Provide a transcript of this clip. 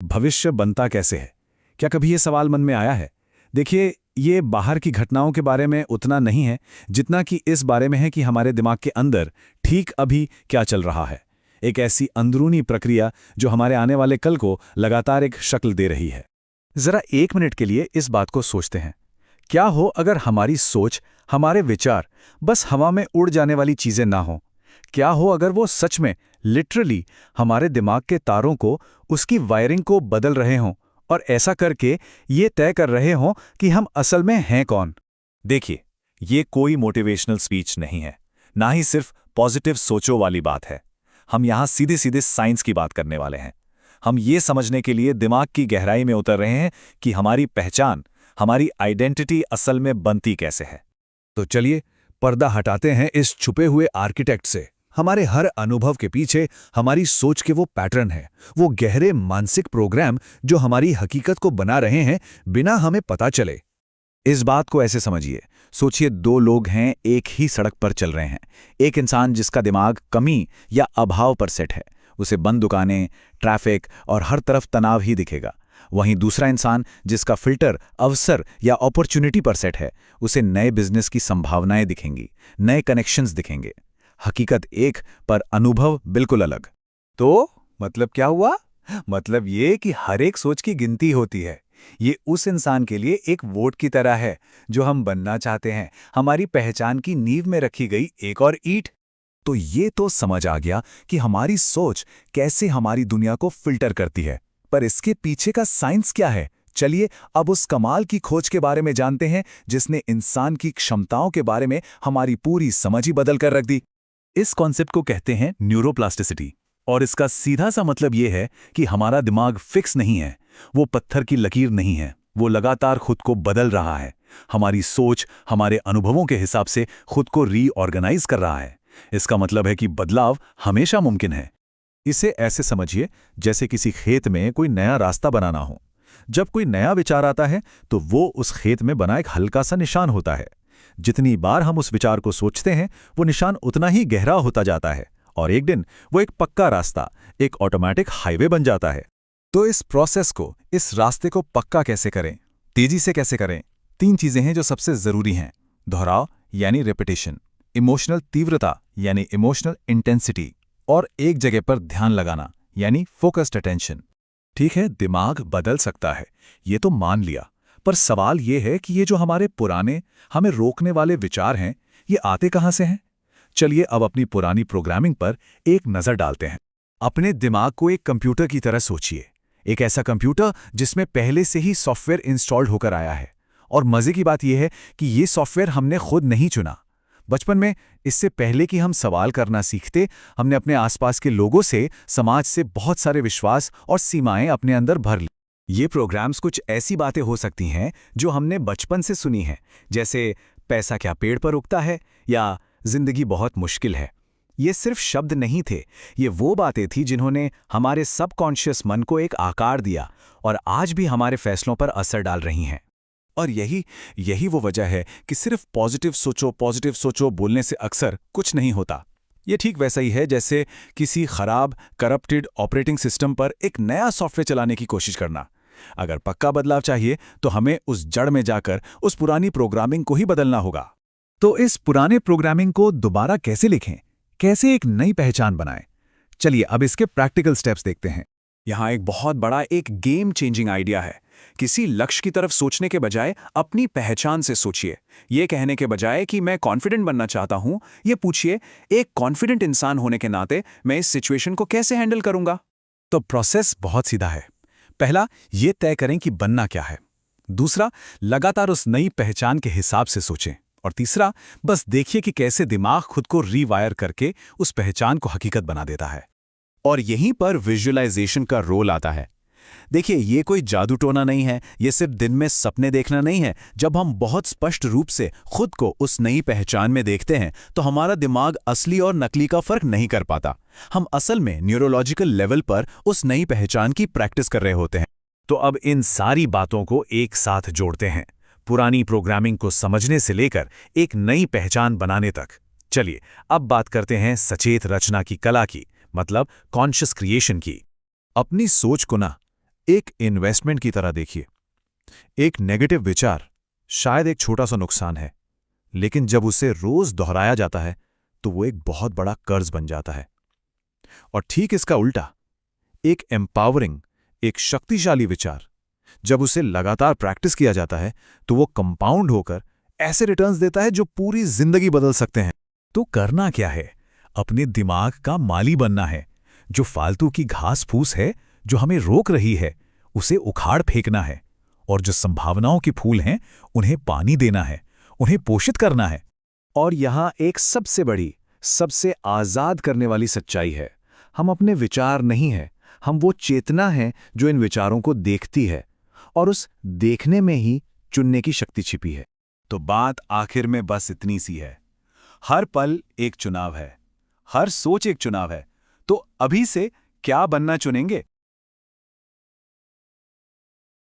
भविष्य बनता कैसे है? क्या कभी ये सवाल मन में आया है? देखिए, ये बाहर की घटनाओं के बारे में उतना नहीं है जितना कि इस बारे में है कि हमारे दिमाग के अंदर ठीक अभी क्या चल रहा है। एक ऐसी अंदरूनी प्रक्रिया जो हमारे आने वाले कल को लगातार एक शक्ल दे रही है। जरा एक मिनट के लिए इस बात को सोचते हैं। क्या हो अगर हमारी सोच, हमारे विचार बस हवा में उड़ जाने वाली चीजें ना हों? क्या हो अगर वो सच में लिटरली हमारे दिमाग के तारों को, उसकी वायरिंग को बदल रहे हों और ऐसा करके ये तय कर रहे हों कि हम असल में हैं कौन? देखिए, ये कोई मोटिवेशनल स्पीच नहीं है, ना ही सिर्फ पॉजिटिव सोचो वाली बात है। हम यहाँ सीधे सीधे साइंस की बात करने वाले हैं। हम ये समझने के लिए दिमाग की गहराई में उतर रहे हैं कि हमारी पहचान, हमारी आइडेंटिटी असल में बनती कैसे है। तो चलिए पर्दा हटाते हैं इस छुपे हुए आर्किटेक्ट से। हमारे हर अनुभव के पीछे हमारी सोच के वो पैटर्न है, वो गहरे मानसिक प्रोग्राम जो हमारी हकीकत को बना रहे हैं बिना हमें पता चले। इस बात को ऐसे समझिए, सोचिए दो लोग हैं, एक ही सड़क पर चल रहे हैं। एक इंसान जिसका दिमाग कमी या अभाव पर सेट है, उसे बंद दुकानें, ट्रैफिक और हर तरफ तनाव ही दिखेगा। वहीं दूसरा इंसान जिसका फिल्टर अवसर या अपॉर्चुनिटी पर सेट है, उसे नए बिजनेस की संभावनाएं दिखेंगी, नए कनेक्शंस दिखेंगे। हकीकत एक पर अनुभव बिल्कुल अलग। तो मतलब क्या हुआ? मतलब ये कि हर एक सोच की गिनती होती है। ये उस इंसान के लिए एक वोट की तरह है जो हम बनना चाहते हैं, हमारी पहचान की नींव में रखी गई एक और ईंट। तो ये तो समझ आ गया कि हमारी सोच कैसे हमारी दुनिया को फिल्टर करती है, पर इसके पीछे का साइंस क्या है? चलिए अब उस कमाल की खोज के बारे में जानते हैं जिसने इंसान की क्षमताओं के बारे में हमारी पूरी समझ ही बदल कर रख दी। इस कॉन्सेप्ट को कहते हैं न्यूरोप्लास्टिसिटी, और इसका सीधा सा मतलब ये है कि हमारा दिमाग फिक्स नहीं है, वो पत्थर की लकीर नहीं है, वो लगातार खुद को बदल रहा है। हमारी सोच हमारे अनुभवों के हिसाब से खुद को रीऑर्गेनाइज कर रहा है। इसका मतलब है कि बदलाव हमेशा मुमकिन है। इसे ऐसे समझिए जैसे किसी खेत में कोई नया रास्ता बनाना हो। जब कोई नया विचार आता है तो वो उस खेत में बना एक हल्का सा निशान होता है। जितनी बार हम उस विचार को सोचते हैं, वो निशान उतना ही गहरा होता जाता है और एक दिन वो एक पक्का रास्ता, एक ऑटोमेटिक हाईवे बन जाता है। तो इस प्रोसेस को, इस रास्ते को पक्का कैसे करें, तेजी से कैसे करें? 3 चीजें हैं जो सबसे जरूरी हैं। दोहराव यानी रेपिटेशन, इमोशनल तीव्रता यानी इमोशनल इंटेंसिटी, और एक जगह पर ध्यान लगाना यानी फोकस्ड अटेंशन। ठीक है, दिमाग बदल सकता है, ये तो मान लिया, पर सवाल ये है कि ये जो हमारे पुराने, हमें रोकने वाले विचार हैं, ये आते कहाँ से हैं? चलिए अब अपनी पुरानी प्रोग्रामिंग पर एक नज़र डालते हैं। अपने दिमाग को एक कंप्यूटर की तरह सोचिए, एक ऐसा कंप्यूटर जिसमें पहले से ही सॉफ्टवेयर इंस्टॉल्ड होकर आया है। और मज़े की बात यह है कि ये सॉफ्टवेयर हमने खुद नहीं चुना। बचपन में, इससे पहले कि हम सवाल करना सीखते, हमने अपने आसपास के लोगों से, समाज से बहुत सारे विश्वास और सीमाएं अपने अंदर भर ली। ये प्रोग्राम्स कुछ ऐसी बातें हो सकती हैं जो हमने बचपन से सुनी हैं, जैसे पैसा क्या पेड़ पर उगता है या जिंदगी बहुत मुश्किल है। ये सिर्फ शब्द नहीं थे, ये वो बातें थी जिन्होंने हमारे सबकॉन्शियस मन को एक आकार दिया और आज भी हमारे फैसलों पर असर डाल रही हैं। और यही वो वजह है कि सिर्फ पॉजिटिव सोचो बोलने से अक्सर कुछ नहीं होता। ये ठीक वैसा ही है जैसे किसी खराब, करप्टेड ऑपरेटिंग सिस्टम पर एक नया सॉफ्टवेयर चलाने की कोशिश करना। अगर पक्का बदलाव चाहिए तो हमें उस जड़ में जाकर उस पुरानी प्रोग्रामिंग को ही बदलना होगा। तो इस पुराने प्रोग्रामिंग को दोबारा कैसे लिखें, कैसे एक नई पहचान बनाएं? चलिए अब इसके प्रैक्टिकल स्टेप्स देखते हैं। यहाँ एक बहुत बड़ा, एक गेम चेंजिंग आइडिया है। किसी लक्ष्य की तरफ सोचने के बजाय अपनी पहचान से सोचिए। ये कहने के बजाय कि मैं कॉन्फिडेंट बनना चाहता हूं, ये पूछिए, एक कॉन्फिडेंट इंसान होने के नाते मैं इस सिचुएशन को कैसे हैंडल करूंगा? तो प्रोसेस बहुत सीधा है। पहला, ये तय करें कि बनना क्या है। दूसरा, लगातार उस नई पहचान के हिसाब से सोचें। और तीसरा, बस देखिए कि कैसे दिमाग खुद को रीवायर करके उस पहचान को हकीकत बना देता है। और यहीं पर विजुअलाइजेशन का रोल आता है। देखिए, ये कोई जादू टोना नहीं है, ये सिर्फ दिन में सपने देखना नहीं है। जब हम बहुत स्पष्ट रूप से खुद को उस नई पहचान में देखते हैं तो हमारा दिमाग असली और नकली का फर्क नहीं कर पाता। हम असल में न्यूरोलॉजिकल लेवल पर उस नई पहचान की प्रैक्टिस कर रहे होते हैं। तो अब इन सारी बातों को एक साथ जोड़ते हैं, पुरानी प्रोग्रामिंग को समझने से लेकर एक नई पहचान बनाने तक। चलिए अब बात करते हैं सचेत रचना की कला की, मतलब कॉन्शियस क्रिएशन की। अपनी सोच को ना एक इन्वेस्टमेंट की तरह देखिए। एक नेगेटिव विचार शायद एक छोटा सा नुकसान है, लेकिन जब उसे रोज दोहराया जाता है तो वो एक बहुत बड़ा कर्ज बन जाता है। और ठीक इसका उल्टा, एक एम्पावरिंग, एक शक्तिशाली विचार, जब उसे लगातार प्रैक्टिस किया जाता है तो वो कंपाउंड होकर ऐसे रिटर्न्स देता है जो पूरी जिंदगी बदल सकते हैं। तो करना क्या है? अपने दिमाग का माली बनना है। जो फालतू की घास फूस है जो हमें रोक रही है, उसे उखाड़ फेंकना है। और जो संभावनाओं के फूल हैं, उन्हें पानी देना है, उन्हें पोषित करना है। और यहाँ एक सबसे बड़ी, सबसे आजाद करने वाली सच्चाई है। हम अपने विचार नहीं हैं, हम वो चेतना है जो इन विचारों को देखती है, और उस देखने में ही चुनने की शक्ति छिपी है। तो बात आखिर में बस इतनी सी है, हर पल एक चुनाव है, हर सोच एक चुनाव है। तो अभी से क्या बनना चुनेंगे?